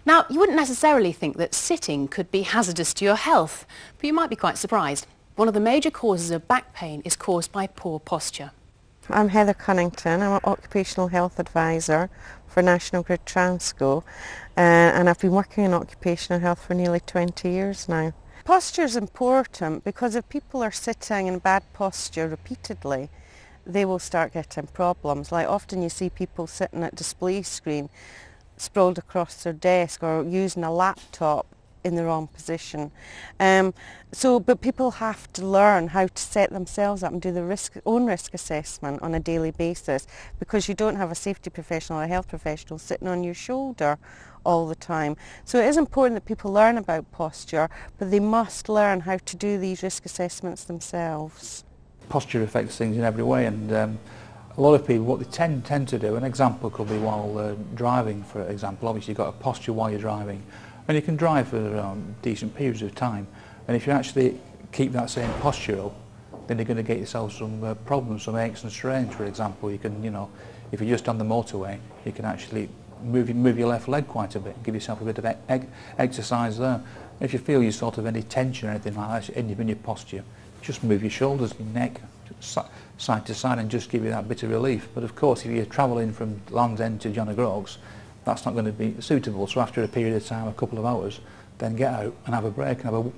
Now, you wouldn't necessarily think that sitting could be hazardous to your health, but you might be quite surprised. One of the major causes of back pain is caused by poor posture. I'm Heather Cunnington. I'm an occupational health advisor for National Grid Transco, and I've been working in occupational health for nearly 20 years now. Posture is important because if people are sitting in bad posture repeatedly, they will start getting problems. Like often you see people sitting at display screen sprawled across their desk or using a laptop in the wrong position. But people have to learn how to set themselves up and do the own risk assessment on a daily basis, because you don't have a safety professional or a health professional sitting on your shoulder all the time. So it is important that people learn about posture, but they must learn how to do these risk assessments themselves. Posture affects things in every way, and a lot of people, what they tend to do, an example could be while driving, for example. Obviously you've got a posture while you're driving, and you can drive for decent periods of time, and if you actually keep that same posture up, then you're going to get yourself some problems, some aches and strains. For example, you can, if you're just on the motorway, you can actually move your left leg quite a bit, give yourself a bit of exercise there. If you feel you sort of any tension or anything like that in your posture, just move your shoulders, your neck, side to side, and just give you that bit of relief. But of course, if you're travelling from Land's End to John O'Groats, that's not going to be suitable. So after a period of time, a couple of hours, then get out and have a break, and have a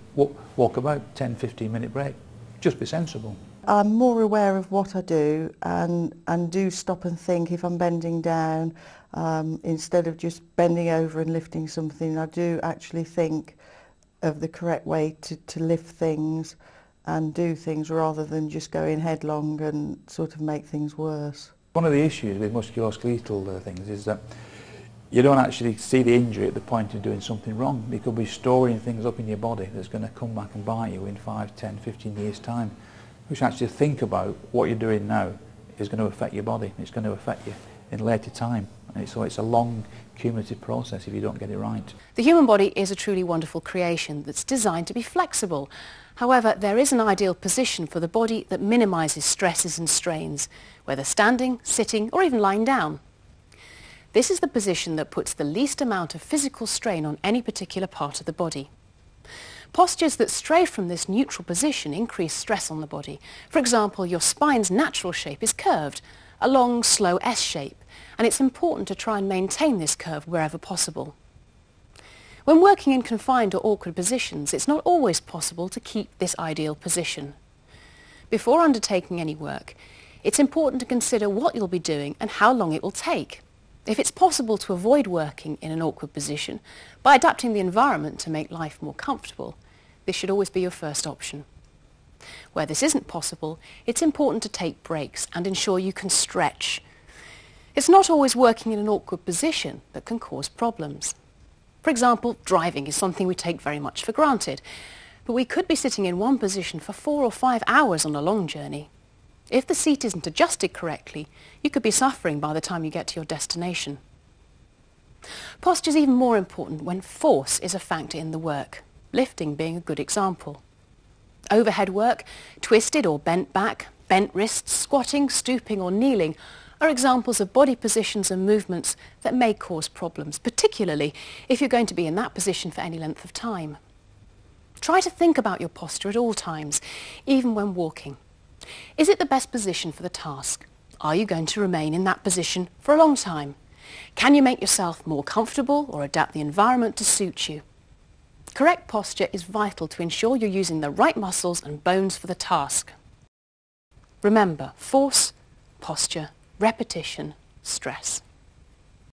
walk about 10-15 minute break. Just be sensible. I'm more aware of what I do and do stop and think if I'm bending down. Instead of just bending over and lifting something, I do actually think of the correct way to lift things and do things rather than just going headlong and sort of make things worse. One of the issues with musculoskeletal things is that you don't actually see the injury at the point of doing something wrong. You could be storing things up in your body that's going to come back and bite you in 5, 10, 15 years time. You should actually think about what you're doing now is going to affect your body. It's going to affect you in later time. And so it's a long cumulative process if you don't get it right. The human body is a truly wonderful creation that's designed to be flexible. However, there is an ideal position for the body that minimises stresses and strains, whether standing, sitting or even lying down. This is the position that puts the least amount of physical strain on any particular part of the body. Postures that stray from this neutral position increase stress on the body. For example, your spine's natural shape is curved, a long, slow S shape, and it's important to try and maintain this curve wherever possible. When working in confined or awkward positions, it's not always possible to keep this ideal position. Before undertaking any work, it's important to consider what you'll be doing and how long it will take. If it's possible to avoid working in an awkward position by adapting the environment to make life more comfortable, this should always be your first option. Where this isn't possible, it's important to take breaks and ensure you can stretch. It's not always working in an awkward position that can cause problems. For example, driving is something we take very much for granted, but we could be sitting in one position for 4 or 5 hours on a long journey. If the seat isn't adjusted correctly, you could be suffering by the time you get to your destination. Posture is even more important when force is a factor in the work, lifting being a good example. Overhead work, twisted or bent back, bent wrists, squatting, stooping or kneeling are examples of body positions and movements that may cause problems, particularly if you're going to be in that position for any length of time. Try to think about your posture at all times, even when walking. Is it the best position for the task? Are you going to remain in that position for a long time? Can you make yourself more comfortable or adapt the environment to suit you? Correct posture is vital to ensure you're using the right muscles and bones for the task. Remember, force, posture, repetition, stress.